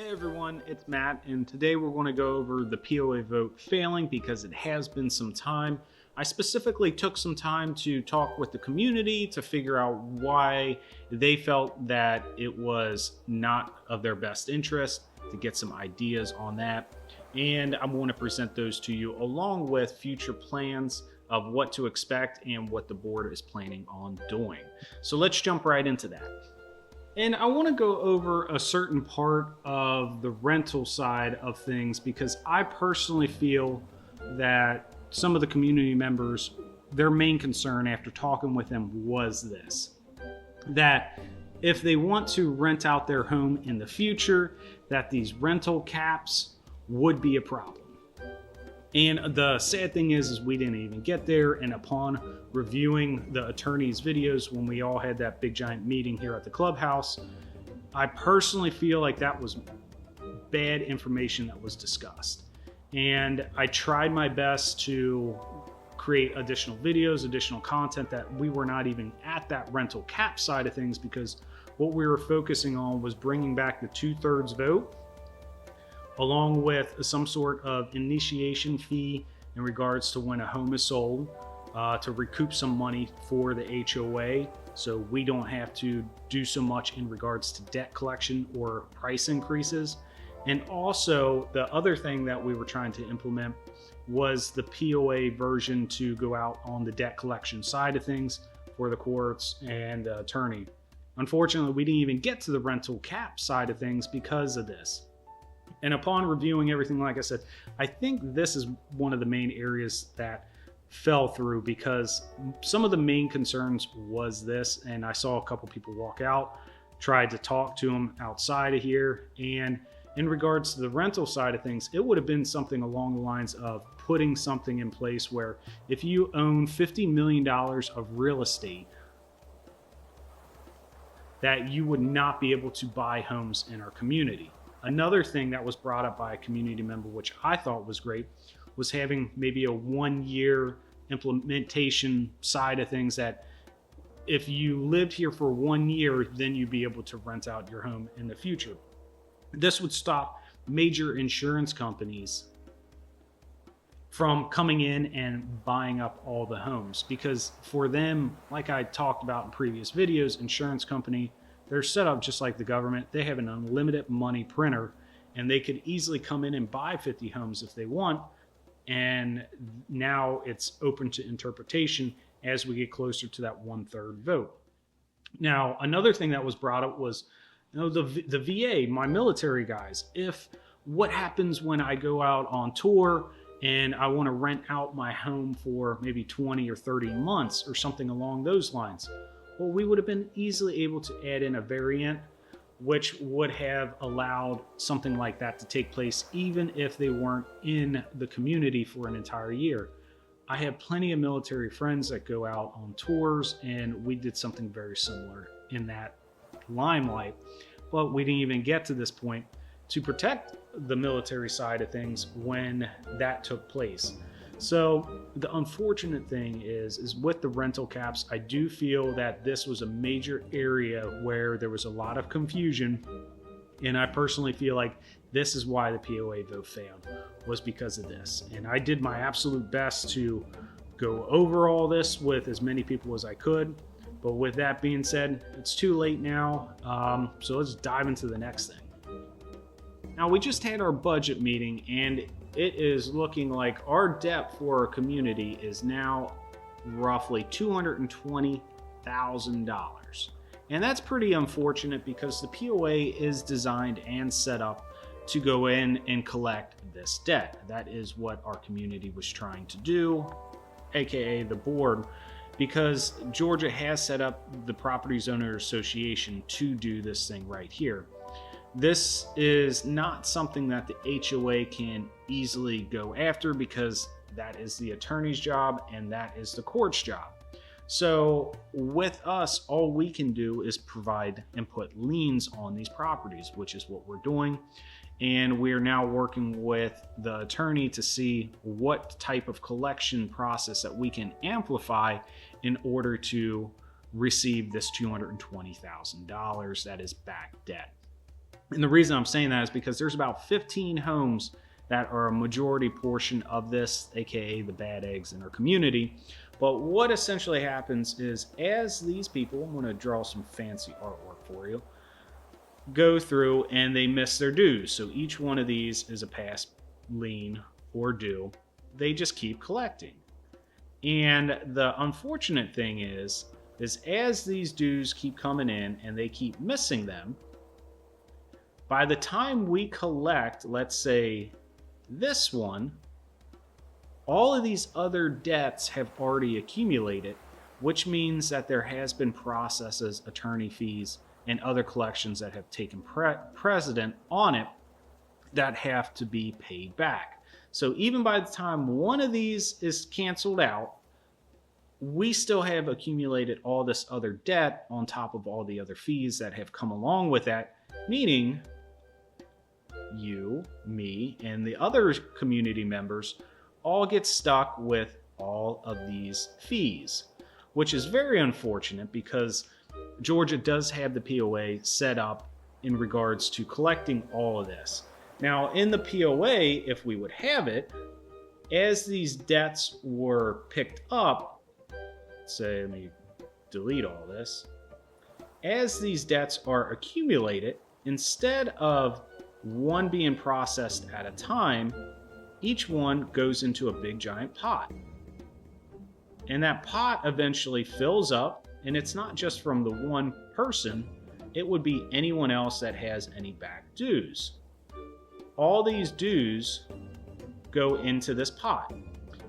Hey everyone, it's Matt, and today we're going to go over the POA vote failing because it has been some time. I specifically took some time to talk with the community to figure out why they felt that it was not of their best interest, to get some ideas on that. And I'm going to present those to you along with future plans of what to expect and what the board is planning on doing. So let's jump right into that. And I want to go over a certain part of the rental side of things because I personally feel that some of the community members, their main concern after talking with them was this, that if they want to rent out their home in the future, that these rental caps would be a problem. And the sad thing is we didn't even get there. And upon reviewing the attorney's videos when we all had that big giant meeting here at the clubhouse, I personally feel like that was bad information that was discussed. And I tried my best to create additional videos, additional content that we were not even at that rental cap side of things, because what we were focusing on was bringing back the 2/3 vote, along with some sort of initiation fee in regards to when a home is sold, to recoup some money for the HOA so we don't have to do so much in regards to debt collection or price increases. And also the other thing that we were trying to implement was the POA version to go out on the debt collection side of things for the courts and the attorney. Unfortunately, we didn't even get to the rental cap side of things because of this. And upon reviewing everything, like I said, I think this is one of the main areas that fell through, because some of the main concerns was this, and I saw a couple people walk out, tried to talk to them outside of here. And in regards to the rental side of things, it would have been something along the lines of putting something in place where if you own $50 million of real estate, that you would not be able to buy homes in our community. Another thing that was brought up by a community member, which I thought was great, was having maybe a 1-year implementation side of things, that if you lived here for 1 year, then you'd be able to rent out your home in the future. This would stop major insurance companies from coming in and buying up all the homes, because for them, like I talked about in previous videos, insurance company, they're set up just like the government. They have an unlimited money printer, and they could easily come in and buy 50 homes if they want. And now it's open to interpretation as we get closer to that 1/3 vote. Now, another thing that was brought up was, the VA, my military guys, what happens when I go out on tour and I want to rent out my home for maybe 20 or 30 months or something along those lines? Well, we would have been easily able to add in a variant which would have allowed something like that to take place even if they weren't in the community for an entire year. I have plenty of military friends that go out on tours, and we did something very similar in that limelight, but we didn't even get to this point to protect the military side of things when that took place. So the unfortunate thing is with the rental caps, I do feel that this was a major area where there was a lot of confusion. And I personally feel like this is why the POA vote failed, was because of this. And I did my absolute best to go over all this with as many people as I could. But with that being said, it's too late now. So let's dive into the next thing. Now, we just had our budget meeting, and it is looking like our debt for our community is now roughly $220,000. And that's pretty unfortunate because the POA is designed and set up to go in and collect this debt. That is what our community was trying to do, aka the board, because Georgia has set up the Properties Owner Association to do this thing right here. This is not something that the HOA can easily go after, because that is the attorney's job and that is the court's job. So with us, all we can do is provide and put liens on these properties, which is what we're doing. And we are now working with the attorney to see what type of collection process that we can amplify in order to receive this $220,000 that is back debt. And the reason I'm saying that is because there's about 15 homes that are a majority portion of this, aka the bad eggs in our community. But what essentially happens is, as these people, I'm going to draw some fancy artwork for you, go through and they miss their dues. So each one of these is a past lien or due. They just keep collecting. And the unfortunate thing is as these dues keep coming in and they keep missing them, by the time we collect, let's say this one, all of these other debts have already accumulated, which means that there has been processes, attorney fees, and other collections that have taken precedent on it that have to be paid back. So even by the time one of these is canceled out, we still have accumulated all this other debt on top of all the other fees that have come along with that, meaning you, me, and the other community members all get stuck with all of these fees, which is very unfortunate because Georgia does have the POA set up in regards to collecting all of this. Now, in the POA, if we would have it, as these debts were picked up, say, let me delete all this. As these debts are accumulated, instead of one being processed at a time, each one goes into a big giant pot. And that pot eventually fills up, and it's not just from the one person, it would be anyone else that has any back dues. All these dues go into this pot.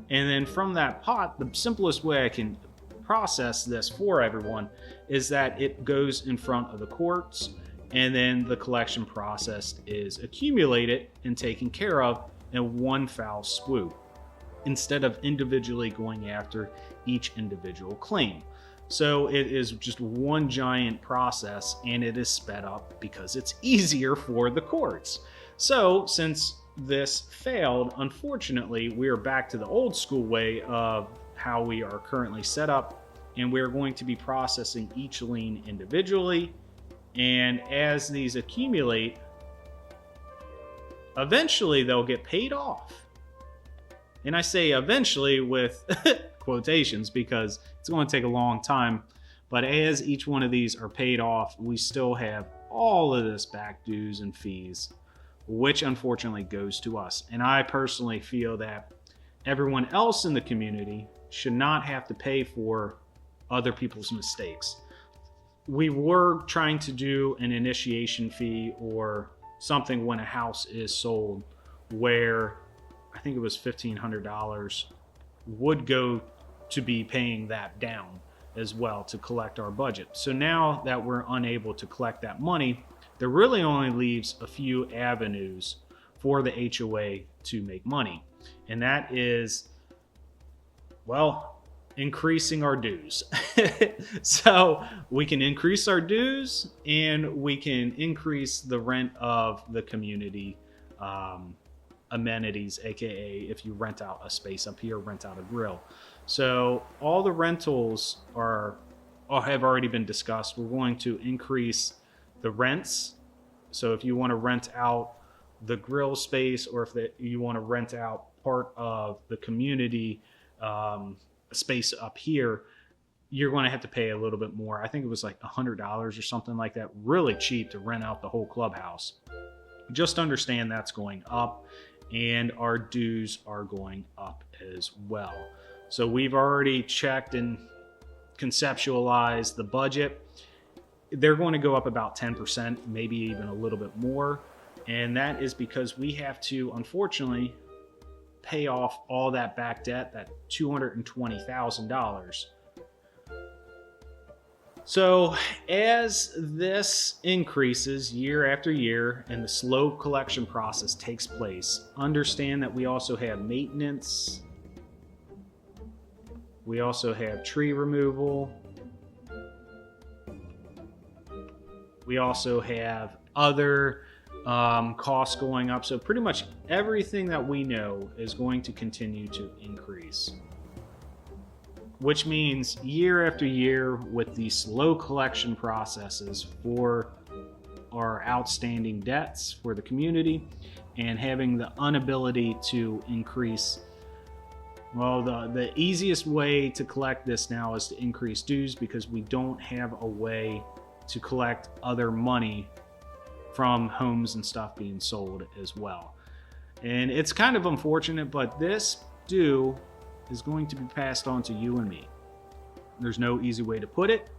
And then from that pot, the simplest way I can process this for everyone is that it goes in front of the courts, and then the collection process is accumulated and taken care of in one foul swoop, instead of individually going after each individual claim. So it is just one giant process, and it is sped up because it's easier for the courts. So since this failed, unfortunately, we are back to the old school way of how we are currently set up, and we're going to be processing each lien individually. And as these accumulate, eventually they'll get paid off. And I say eventually with quotations because it's going to take a long time. But as each one of these are paid off, we still have all of this back dues and fees, which unfortunately goes to us. And I personally feel that everyone else in the community should not have to pay for other people's mistakes. We were trying to do an initiation fee or something when a house is sold, where I think it was $1,500 would go to be paying that down as well to collect our budget. So now that we're unable to collect that money, there really only leaves a few avenues for the HOA to make money. And that is, well, increasing our dues. So we can increase our dues, and we can increase the rent of the community amenities, aka if you rent out a space up here, rent out a grill. So all the rentals have already been discussed. We're going to increase the rents. So if you want to rent out the grill space, or if you want to rent out part of the community space up here, you're going to have to pay a little bit more. I think it was like $100 or something like that. Really cheap to rent out the whole clubhouse. Just understand that's going up, and our dues are going up as well. So we've already checked and conceptualized the budget. They're going to go up about 10%, maybe even a little bit more. And that is because we have to, unfortunately, pay off all that back debt, that $220,000. So as this increases year after year and the slow collection process takes place, understand that we also have maintenance. We also have tree removal. We also have other costs going up. So pretty much everything that we know is going to continue to increase, which means year after year, with these slow collection processes for our outstanding debts for the community and having the inability to increase. Well, the easiest way to collect this now is to increase dues, because we don't have a way to collect other money from homes and stuff being sold as well. And it's kind of unfortunate, but this due is going to be passed on to you and me. There's no easy way to put it.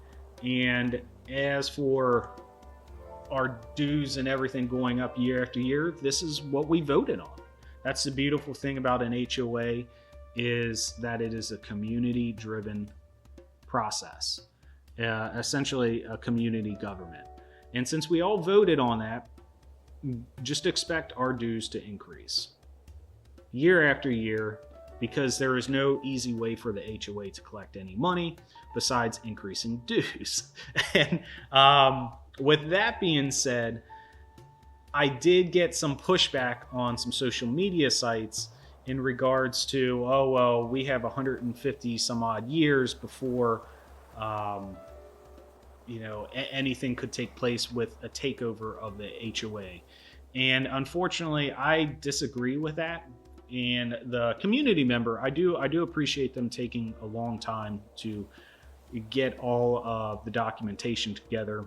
And as for our dues and everything going up year after year, this is what we voted on. That's the beautiful thing about an HOA, is that it is a community-driven process, essentially a community government. And since we all voted on that, just expect our dues to increase year after year, because there is no easy way for the HOA to collect any money besides increasing dues. And with that being said, I did get some pushback on some social media sites in regards to, oh, well, we have 150 some odd years before anything could take place with a takeover of the HOA. And unfortunately, I disagree with that. And the community member, I do appreciate them taking a long time to get all of the documentation together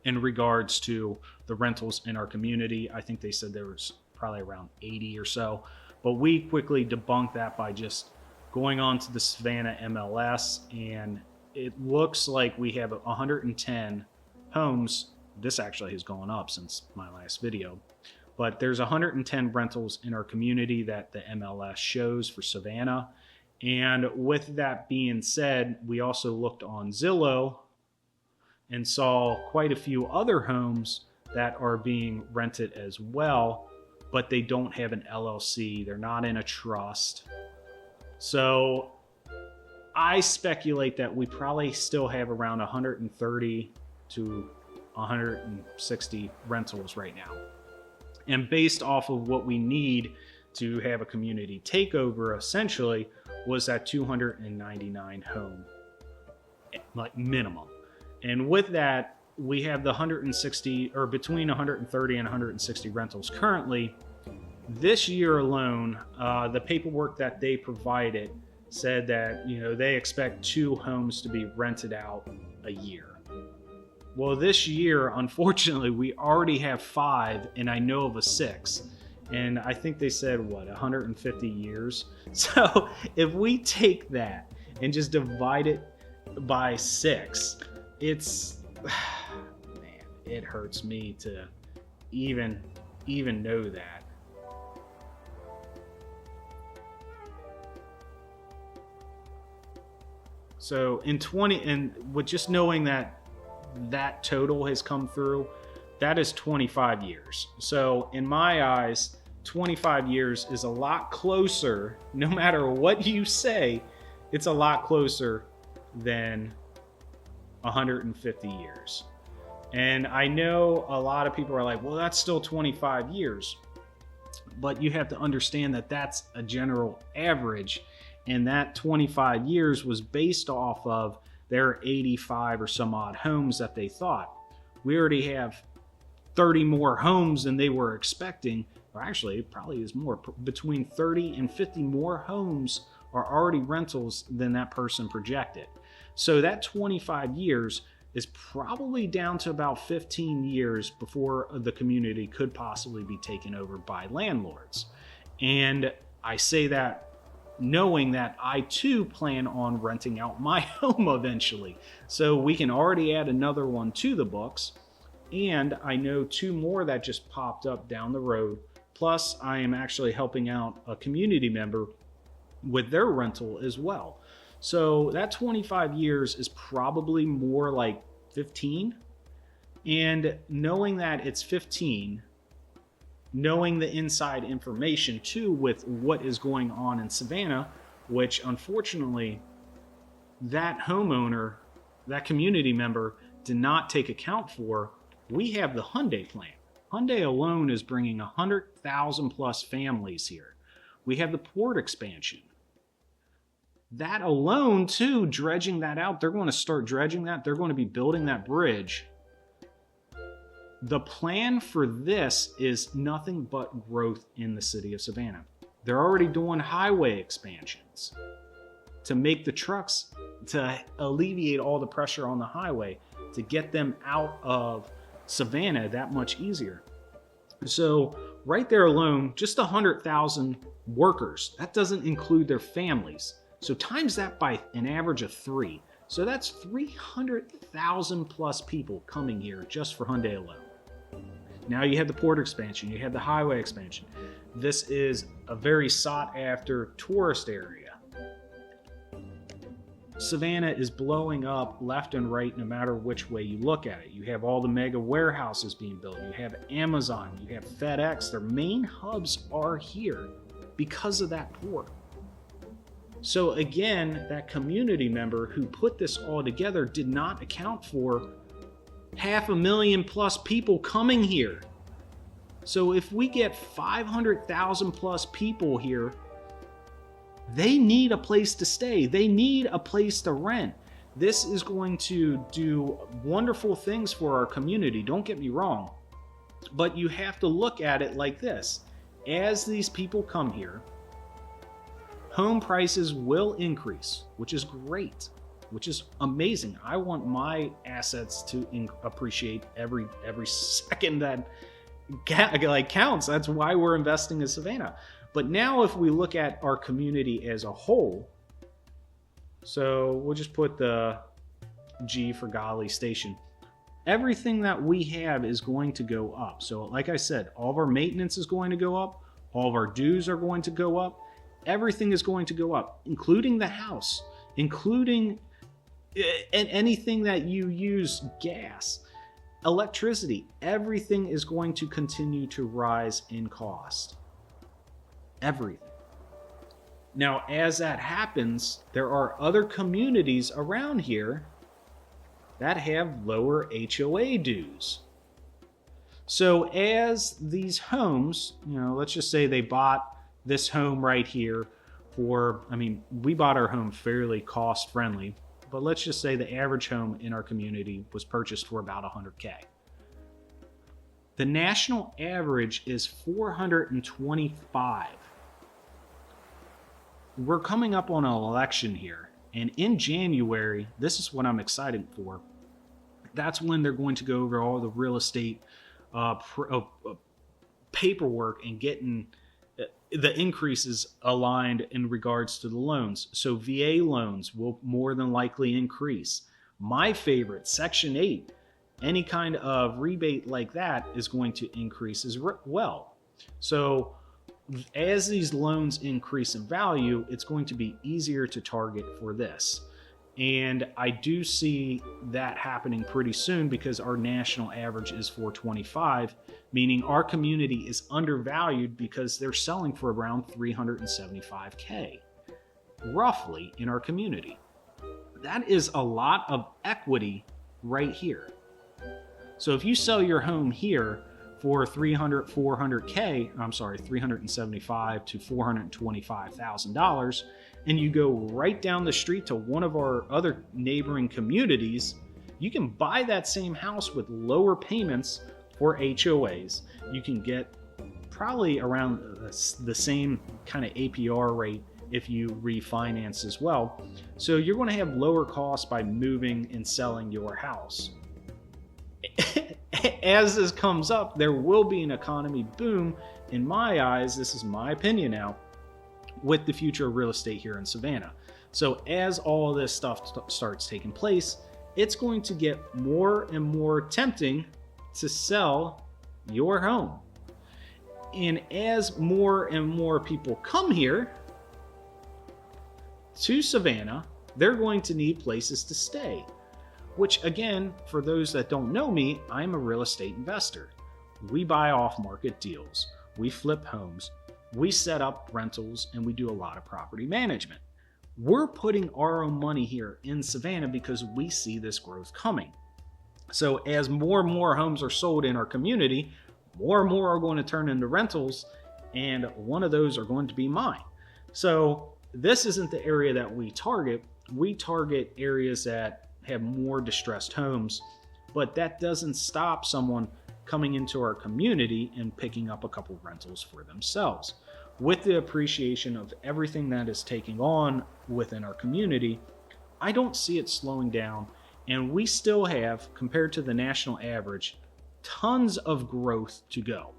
in regards to the rentals in our community. I think they said there was probably around 80 or so, but we quickly debunked that by just going on to the Savannah MLS, and it looks like we have 110 homes. This actually has gone up since my last video, but there's 110 rentals in our community that the MLS shows for Savannah. And with that being said, we also looked on Zillow and saw quite a few other homes that are being rented as well, but they don't have an LLC. They're not in a trust. So I speculate that we probably still have around 130 to 160 rentals right now. And based off of what we need to have a community takeover, essentially, was that 299 home, like, minimum. And with that, we have the 160, or between 130 and 160 rentals currently. This year alone, the paperwork that they provided said that, they expect 2 homes to be rented out a year. Well, this year, unfortunately, we already have 5, and I know of a 6. And I think they said, 150 years? So if we take that and just divide it by 6, man, it hurts me to even know that. So and with just knowing that total has come through, that is 25 years. So in my eyes, 25 years is a lot closer, no matter what you say, it's a lot closer than 150 years. And I know a lot of people are like, well, that's still 25 years. But you have to understand that that's a general average. And that 25 years was based off of their 85 or some odd homes that they thought. We already have 30 more homes than they were expecting, or actually it probably is more, between 30 and 50 more homes are already rentals than that person projected. So that 25 years is probably down to about 15 years before the community could possibly be taken over by landlords. And I say that knowing that I too plan on renting out my home eventually. So we can already add another one to the books. And I know 2 more that just popped up down the road. Plus, I am actually helping out a community member with their rental as well. So that 25 years is probably more like 15. And knowing that it's 15, knowing the inside information too with what is going on in Savannah, which unfortunately that homeowner, that community member did not take account for, we have the Hyundai plan. Hyundai alone is bringing 100,000 plus families here. We have the port expansion. That alone too, dredging that out, they're going to start dredging that. They're going to be building that bridge. The plan for this is nothing but growth in the city of Savannah. They're already doing highway expansions to make the trucks, to alleviate all the pressure on the highway, to get them out of Savannah that much easier. So right there alone, just 100,000 workers. That doesn't include their families. So times that by an average of 3. So that's 300,000 plus people coming here just for Hyundai alone. Now you have the port expansion, you have the highway expansion. This is a very sought after tourist area. Savannah is blowing up left and right no matter which way you look at it. You have all the mega warehouses being built. You have Amazon, you have FedEx. Their main hubs are here because of that port. So again, that community member who put this all together did not account for 500,000 plus people coming here. So if we get 500,000 plus people here, they need a place to stay. They need a place to rent. This is going to do wonderful things for our community. Don't get me wrong. But you have to look at it like this. As these people come here, home prices will increase, which is great, which is amazing. I want my assets to appreciate every second that counts. That's why we're investing in Savannah. But now if we look at our community as a whole, so we'll just put the G for Godley Station. Everything that we have is going to go up. So like I said, all of our maintenance is going to go up. All of our dues are going to go up. Everything is going to go up, including the house, including anything that you use, gas, electricity. Everything is going to continue to rise in cost. Everything. Now, as that happens, there are other communities around here that have lower HOA dues. So as these homes, let's just say they bought this home right here for, we bought our home fairly cost friendly, but let's just say the average home in our community was purchased for about $100K. The national average is $425. We're coming up on an election here, and in January, this is what I'm excited for. That's when they're going to go over all the real estate paperwork and getting the increases aligned in regards to the loans. So VA loans will more than likely increase. My favorite, Section 8, any kind of rebate like that is going to increase as well. So as these loans increase in value, it's going to be easier to target for this. And I do see that happening pretty soon because our national average is $425, meaning our community is undervalued because they're selling for around $375K, roughly, in our community. That is a lot of equity right here. So if you sell your home here for $375,000 to $425,000, and you go right down the street to one of our other neighboring communities, you can buy that same house with lower payments for HOAs. You can get probably around the same kind of APR rate if you refinance as well. So you're going to have lower costs by moving and selling your house. As this comes up, there will be an economy boom. In my eyes, this is my opinion now, with the future of real estate here in Savannah. So as all of this stuff starts taking place, it's going to get more and more tempting to sell your home. And as more and more people come here to Savannah, they're going to need places to stay. Which again, for those that don't know me, I'm a real estate investor. We buy off-market deals. We flip homes. We set up rentals, and we do a lot of property management. We're putting our own money here in Savannah because we see this growth coming. So as more and more homes are sold in our community, more and more are going to turn into rentals, and one of those are going to be mine. So this isn't the area that we target. We target areas that have more distressed homes, but that doesn't stop someone coming into our community and picking up a couple rentals for themselves. With the appreciation of everything that is taking on within our community, I don't see it slowing down. And we still have, compared to the national average, tons of growth to go.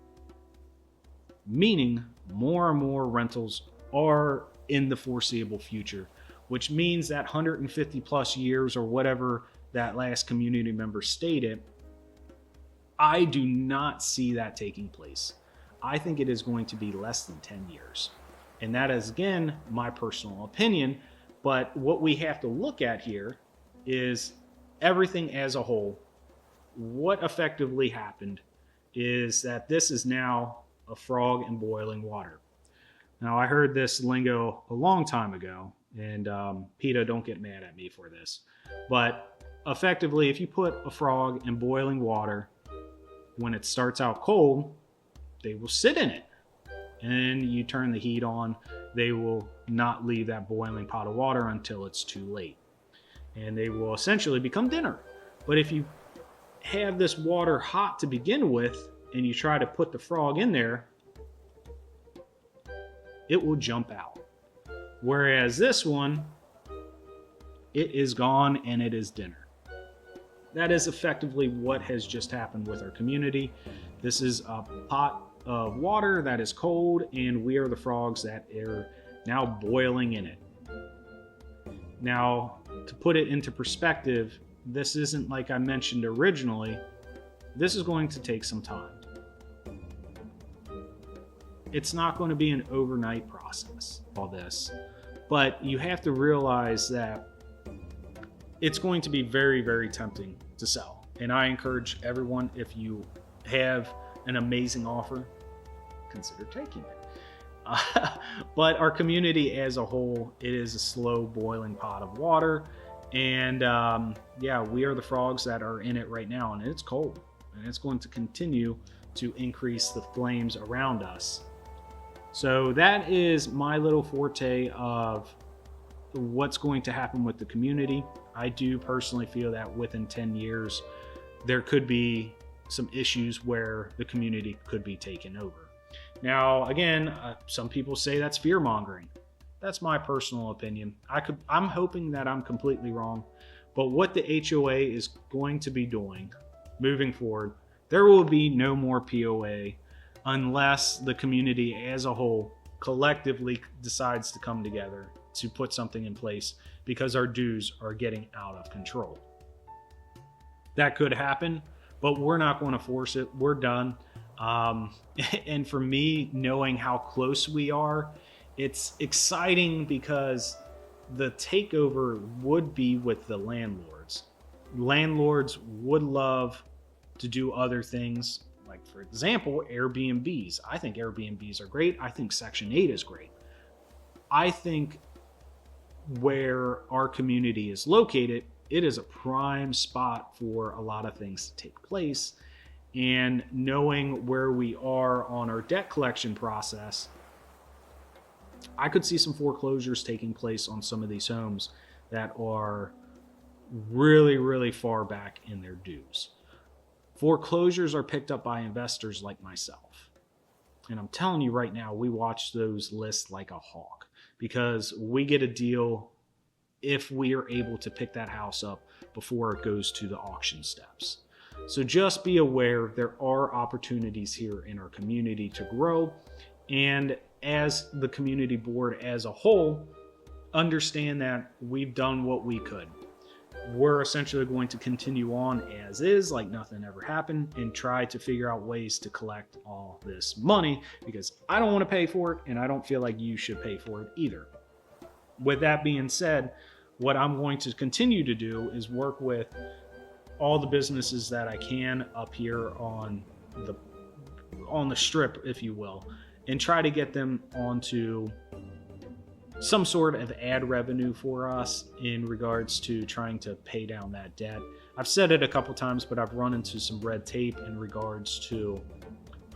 Meaning more and more rentals are in the foreseeable future, which means that 150 plus years or whatever that last community member stated, I do not see that taking place. I think it is going to be less than 10 years. And that is, again, my personal opinion. But what we have to look at here is everything as a whole. What effectively happened is that this is now a frog in boiling water. Now, I heard this lingo a long time ago, and PETA, don't get mad at me for this. But effectively, if you put a frog in boiling water, when it starts out cold, they will sit in it. And you turn the heat on, they will not leave that boiling pot of water until it's too late. And they will essentially become dinner. But if you have this water hot to begin with, and you try to put the frog in there, it will jump out. Whereas this one, it is gone and it is dinner. That is effectively what has just happened with our community. This is a pot of water that is cold, and we are the frogs that are now boiling in it. Now, to put it into perspective, this isn't like I mentioned originally. This is going to take some time. It's not going to be an overnight process, all this. But you have to realize that it's going to be very, very tempting to sell. And I encourage everyone, if you have an amazing offer, consider taking it. But our community as a whole, it is a slow boiling pot of water. And yeah, we are the frogs that are in it right now, and it's cold. And it's going to continue to increase the flames around us. So that is my little forte of what's going to happen with the community. I do personally feel that within 10 years, there could be some issues where the community could be taken over. Now, again, some people say that's fear mongering. That's my personal opinion. I'm hoping that I'm completely wrong, but what the HOA is going to be doing moving forward, there will be no more POA unless the community as a whole collectively decides to come together to put something in place, because our dues are getting out of control. That could happen, but we're not going to force it. We're done. And for me, knowing how close we are, it's exciting because the takeover would be with the landlords. Landlords would love to do other things, like, for example, Airbnbs. I think Airbnbs are great. I think Section 8 is great. I think where our community is located, it is a prime spot for a lot of things to take place. And knowing where we are on our debt collection process, I could see some foreclosures taking place on some of these homes that are really, really far back in their dues. Foreclosures are picked up by investors like myself. And I'm telling you right now, we watch those lists like a hawk, because we get a deal if we are able to pick that house up before it goes to the auction steps. So just be aware, there are opportunities here in our community to grow. And as the community board as a whole, understand that we've done what we could. We're essentially going to continue on as is, like nothing ever happened, and try to figure out ways to collect all this money, because I don't want to pay for it, and I don't feel like you should pay for it either. With that being said, what I'm going to continue to do is work with all the businesses that I can up here on the strip, if you will, and try to get them onto some sort of ad revenue for us in regards to trying to pay down that debt. I've said it a couple times, but I've run into some red tape in regards to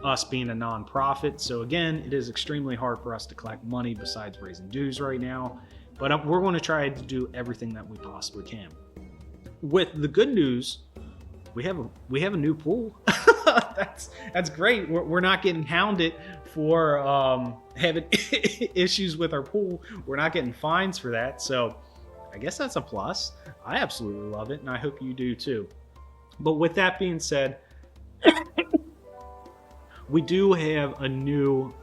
us being a nonprofit. So again, it is extremely hard for us to collect money besides raising dues right now, but we're going to try to do everything that we possibly can. With the good news, we have a new pool. That's great. We're not getting hounded for having issues with our pool. We're not getting fines for that. So I guess that's a plus. I absolutely love it, and I hope you do too. But with that being said, we do have a new,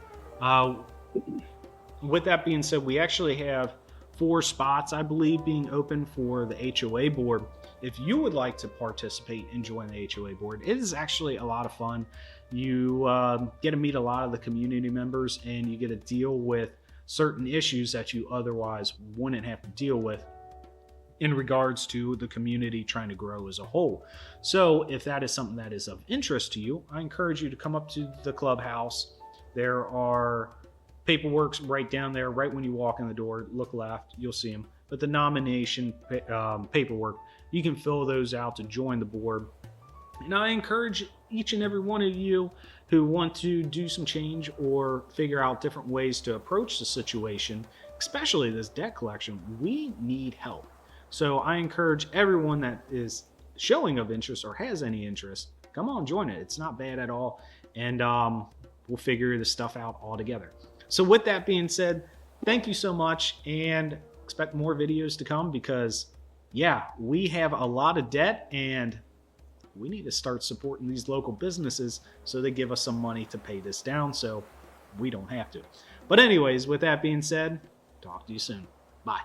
with that being said, we actually have 4 spots, I believe, being open for the HOA board. If you would like to participate and join the HOA board, it is actually a lot of fun. You get to meet a lot of the community members, and you get to deal with certain issues that you otherwise wouldn't have to deal with in regards to the community trying to grow as a whole. So if that is something that is of interest to you, I encourage you to come up to the clubhouse. There are paperwork right down there, right when you walk in the door. Look left, you'll see them. But the nomination paperwork, you can fill those out to join the board. And I encourage each and every one of you who want to do some change or figure out different ways to approach the situation, especially this debt collection. We need help. So I encourage everyone that is showing of interest or has any interest, come on, join it. It's not bad at all. And we'll figure this stuff out all together. So with that being said, thank you so much, and expect more videos to come, because yeah, we have a lot of debt and we need to start supporting these local businesses so they give us some money to pay this down so we don't have to. But anyways, with that being said, talk to you soon. Bye.